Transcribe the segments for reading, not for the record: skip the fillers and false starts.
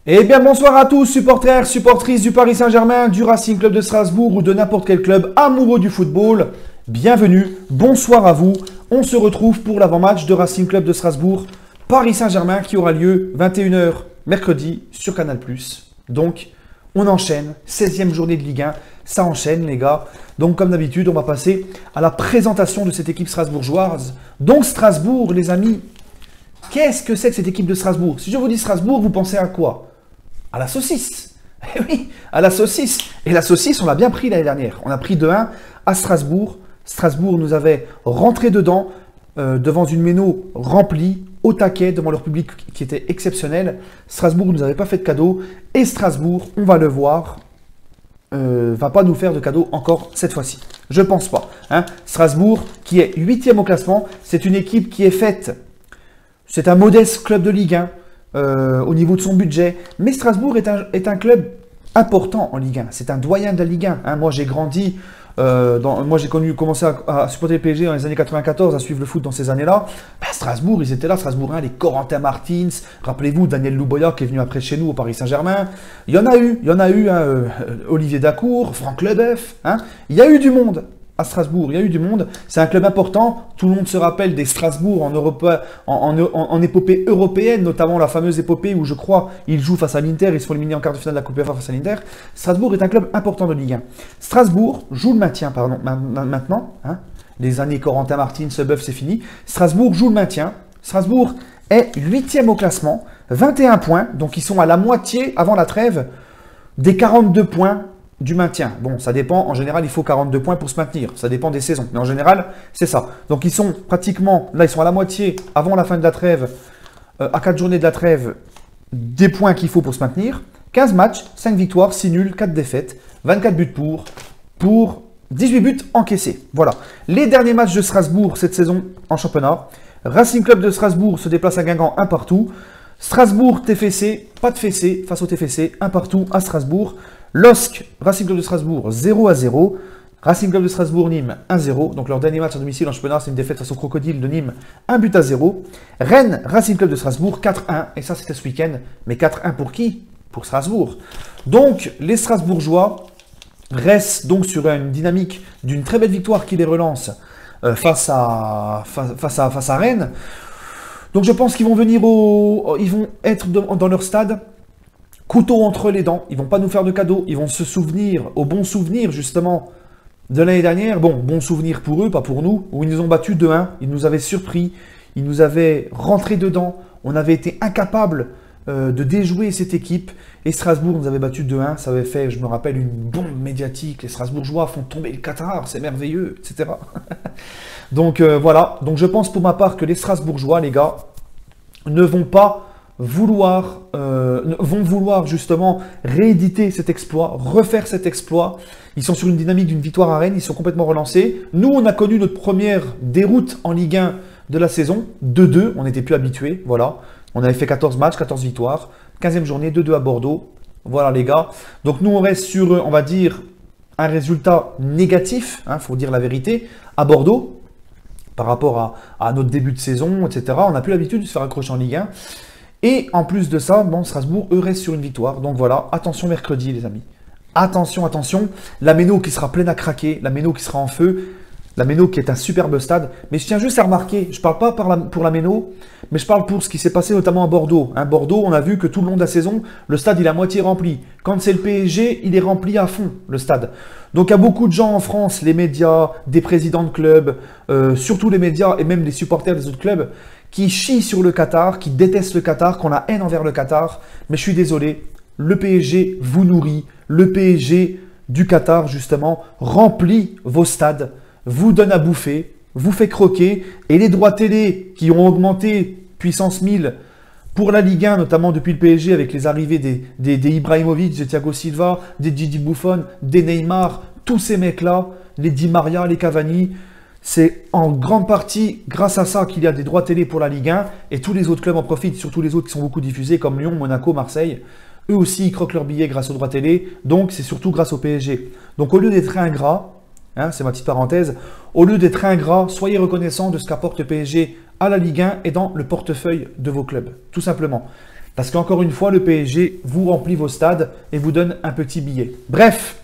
Eh bien, bonsoir à tous, supporters, supportrices du Paris Saint-Germain, du Racing Club de Strasbourg ou de n'importe quel club amoureux du football. Bienvenue, bonsoir à vous. On se retrouve pour l'avant-match de Racing Club de Strasbourg, Paris Saint-Germain qui aura lieu 21 h mercredi sur Canal+. Donc, on enchaîne, 16e journée de Ligue 1, ça enchaîne les gars. Donc, comme d'habitude, on va passer à la présentation de cette équipe strasbourgeoise. Donc, Strasbourg, les amis, qu'est-ce que c'est que cette équipe de Strasbourg? Si je vous dis Strasbourg, vous pensez à quoi? À la saucisse. Eh oui, à la saucisse. Et la saucisse, on l'a bien pris l'année dernière. On a pris 2-1 à Strasbourg. Strasbourg nous avait rentré dedans, devant une méno remplie, au taquet, devant leur public qui était exceptionnel. Strasbourg ne nous avait pas fait de cadeau. Et Strasbourg, on va le voir, va pas nous faire de cadeau encore cette fois-ci. Je pense pas. Hein. Strasbourg, qui est 8e au classement, c'est une équipe qui est faite. C'est un modeste club de Ligue 1. Au niveau de son budget. Mais Strasbourg est un club important en Ligue 1. C'est un doyen de la Ligue 1. Hein. Moi, j'ai grandi, moi j'ai commencé à supporter le PSG dans les années 94, à suivre le foot dans ces années-là. Ben, Strasbourg, ils étaient là, Strasbourg 1, les Corentin Martins. Rappelez-vous, Daniel Louboya qui est venu après chez nous au Paris Saint-Germain. Il y en a eu, hein, Olivier Dacour, Franck Leboeuf. Hein. Il y a eu du monde. À Strasbourg, il y a eu du monde. C'est un club important. Tout le monde se rappelle des Strasbourg en, en épopée européenne, notamment la fameuse épopée où je crois ils jouent face à l'Inter, ils se font éliminer en quart de finale de la Coupe UEFA face à l'Inter. Strasbourg est un club important de Ligue 1. Strasbourg joue le maintien, pardon, maintenant. Hein, les années Corentin Martins, Leboeuf, c'est fini. Strasbourg joue le maintien. Strasbourg est 8e au classement, 21 points. Donc ils sont à la moitié, avant la trêve, des 42 points du maintien. Bon, ça dépend. En général, il faut 42 points pour se maintenir. Ça dépend des saisons. Mais en général, c'est ça. Donc, ils sont pratiquement, là, ils sont à la moitié, avant la fin de la trêve, à 4 journées de la trêve, des points qu'il faut pour se maintenir. 15 matchs, 5 victoires, 6 nuls, 4 défaites, 24 buts pour 18 buts encaissés. Voilà. Les derniers matchs de Strasbourg cette saison en championnat. Racing Club de Strasbourg se déplace à Guingamp, un partout. Strasbourg, TFC, pas de fessé face au TFC, un partout à Strasbourg. LOSC, Racing Club de Strasbourg, 0-0. Racing Club de Strasbourg, Nîmes, 1-0. Donc leur dernier match à domicile en championnat, c'est une défaite face au Crocodile de Nîmes, 1-0. Rennes, Racing Club de Strasbourg, 4-1. Et ça, c'était ce week-end. Mais 4-1 pour qui? Pour Strasbourg. Donc, les Strasbourgeois restent donc sur une dynamique d'une très belle victoire qui les relance face à Rennes. Donc, je pense qu'ils vont venir ils vont être dans leur stade. Couteau entre les dents, ils vont pas nous faire de cadeaux, ils vont se souvenir, au bon souvenir justement de l'année dernière. Bon, bon souvenir pour eux, pas pour nous, où ils nous ont battus 2-1, ils nous avaient surpris, ils nous avaient rentré dedans, on avait été incapable de déjouer cette équipe, et Strasbourg nous avait battus 2-1, ça avait fait, je me rappelle, une bombe médiatique, les Strasbourgeois font tomber le Qatar, c'est merveilleux, etc. Donc voilà, donc je pense pour ma part que les Strasbourgeois, les gars, ne vont pas vont vouloir justement rééditer cet exploit, refaire cet exploit. Ils sont sur une dynamique d'une victoire à Rennes, ils sont complètement relancés. Nous, on a connu notre première déroute en Ligue 1 de la saison, 2-2, on n'était plus habitués, voilà. On avait fait 14 matchs, 14 victoires, 15e journée, 2-2 à Bordeaux. Voilà les gars. Donc nous, on reste sur, on va dire, un résultat négatif, hein, faut dire la vérité, à Bordeaux, par rapport à notre début de saison, etc. On n'a plus l'habitude de se faire accrocher en Ligue 1. Et en plus de ça, bon, Strasbourg, eux, restent sur une victoire. Donc voilà, attention mercredi, les amis. Attention, attention. La Méno qui sera pleine à craquer, la Méno qui sera en feu, la Méno qui est un superbe stade. Mais je tiens juste à remarquer, je ne parle pas pour la Méno, mais je parle pour ce qui s'est passé notamment à Bordeaux. Hein, Bordeaux, on a vu que tout le long de la saison, le stade, il est à moitié rempli. Quand c'est le PSG, il est rempli à fond, le stade. Donc il y a beaucoup de gens en France, les médias, des présidents de clubs, surtout les médias et même les supporters des autres clubs, qui chient sur le Qatar, qui détestent le Qatar, qu'on a haine envers le Qatar. Mais je suis désolé, le PSG vous nourrit. Le PSG du Qatar, justement, remplit vos stades, vous donne à bouffer, vous fait croquer. Et les droits télé qui ont augmenté puissance 1000 pour la Ligue 1, notamment depuis le PSG, avec les arrivées des Ibrahimovic, des Thiago Silva, des Gigi Buffon, des Neymar, tous ces mecs-là, les Di Maria, les Cavani. C'est en grande partie grâce à ça qu'il y a des droits télé pour la Ligue 1 et tous les autres clubs en profitent, surtout les autres qui sont beaucoup diffusés comme Lyon, Monaco, Marseille. Eux aussi, ils croquent leurs billets grâce aux droits télé, donc c'est surtout grâce au PSG. Donc au lieu d'être ingrat, hein, c'est ma petite parenthèse, au lieu d'être ingrat, soyez reconnaissants de ce qu'apporte le PSG à la Ligue 1 et dans le portefeuille de vos clubs, tout simplement. Parce qu'encore une fois, le PSG vous remplit vos stades et vous donne un petit billet. Bref,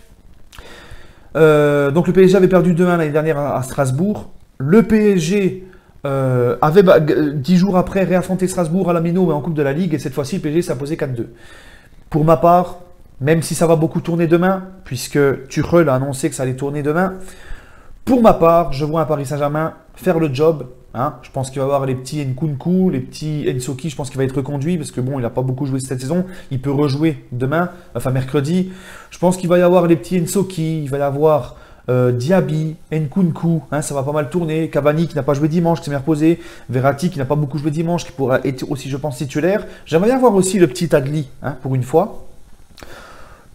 donc le PSG avait perdu 2-1 l'année dernière à Strasbourg. Le PSG avait 10 jours après réaffronté Strasbourg à la Méno, mais en Coupe de la Ligue. Et cette fois-ci, le PSG s'est imposé 4-2. Pour ma part, même si ça va beaucoup tourner demain, puisque Tuchel a annoncé que ça allait tourner demain, pour ma part, je vois un Paris Saint-Germain faire le job. Hein. Je pense qu'il va y avoir les petits Nkunku, les petits Ensoki, je pense qu'il va être reconduit, parce que bon, il n'a pas beaucoup joué cette saison. Il peut rejouer demain, enfin mercredi. Je pense qu'il va y avoir les petits Ensoki, il va y avoir Diaby, Nkunku, hein, ça va pas mal tourner. Cavani qui n'a pas joué dimanche, qui s'est bien reposé. Verratti qui n'a pas beaucoup joué dimanche, qui pourra être aussi, je pense, titulaire. J'aimerais bien voir aussi le petit Adli, hein, pour une fois.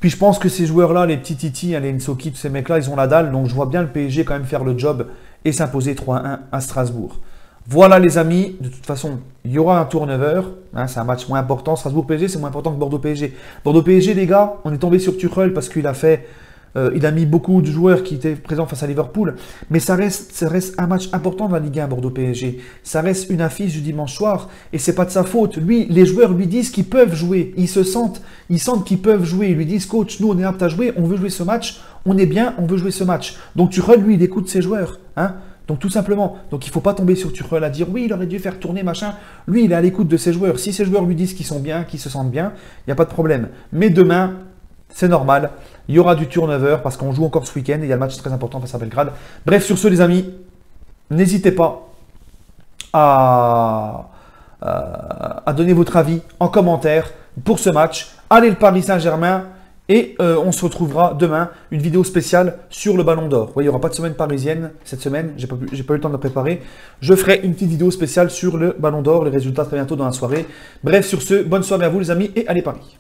Puis je pense que ces joueurs-là, les petits Titi, hein, les Nsoki, tous ces mecs-là, ils ont la dalle. Donc je vois bien le PSG quand même faire le job et s'imposer 3-1 à Strasbourg. Voilà les amis, de toute façon, il y aura un turnover. Hein, c'est un match moins important. Strasbourg-PSG, c'est moins important que Bordeaux-PSG. Bordeaux-PSG, les gars, on est tombé sur Tuchel parce qu'il a fait... il a mis beaucoup de joueurs qui étaient présents face à Liverpool, mais ça reste un match important dans la Ligue 1 Bordeaux-PSG. Ça reste une affiche du dimanche soir et c'est pas de sa faute. Lui, les joueurs lui disent qu'ils peuvent jouer. Ils sentent qu'ils peuvent jouer. Ils lui disent, coach, nous on est apte à jouer, on veut jouer ce match, on est bien, on veut jouer ce match. Donc Tuchel, lui, il écoute ses joueurs. Hein. Donc tout simplement, donc il ne faut pas tomber sur Tuchel à dire oui, il aurait dû faire tourner machin. Lui, il est à l'écoute de ses joueurs. Si ses joueurs lui disent qu'ils sont bien, qu'ils se sentent bien, il n'y a pas de problème. Mais demain, c'est normal, il y aura du turnover parce qu'on joue encore ce week-end et il y a le match très important face à Belgrade. Bref, sur ce les amis, n'hésitez pas à donner votre avis en commentaire pour ce match. Allez le Paris Saint-Germain et on se retrouvera demain, une vidéo spéciale sur le Ballon d'Or. Il n'y aura pas de semaine parisienne cette semaine, j'ai pas eu le temps de la préparer. Je ferai une petite vidéo spéciale sur le Ballon d'Or, les résultats très bientôt dans la soirée. Bref, sur ce, bonne soirée à vous les amis et allez Paris.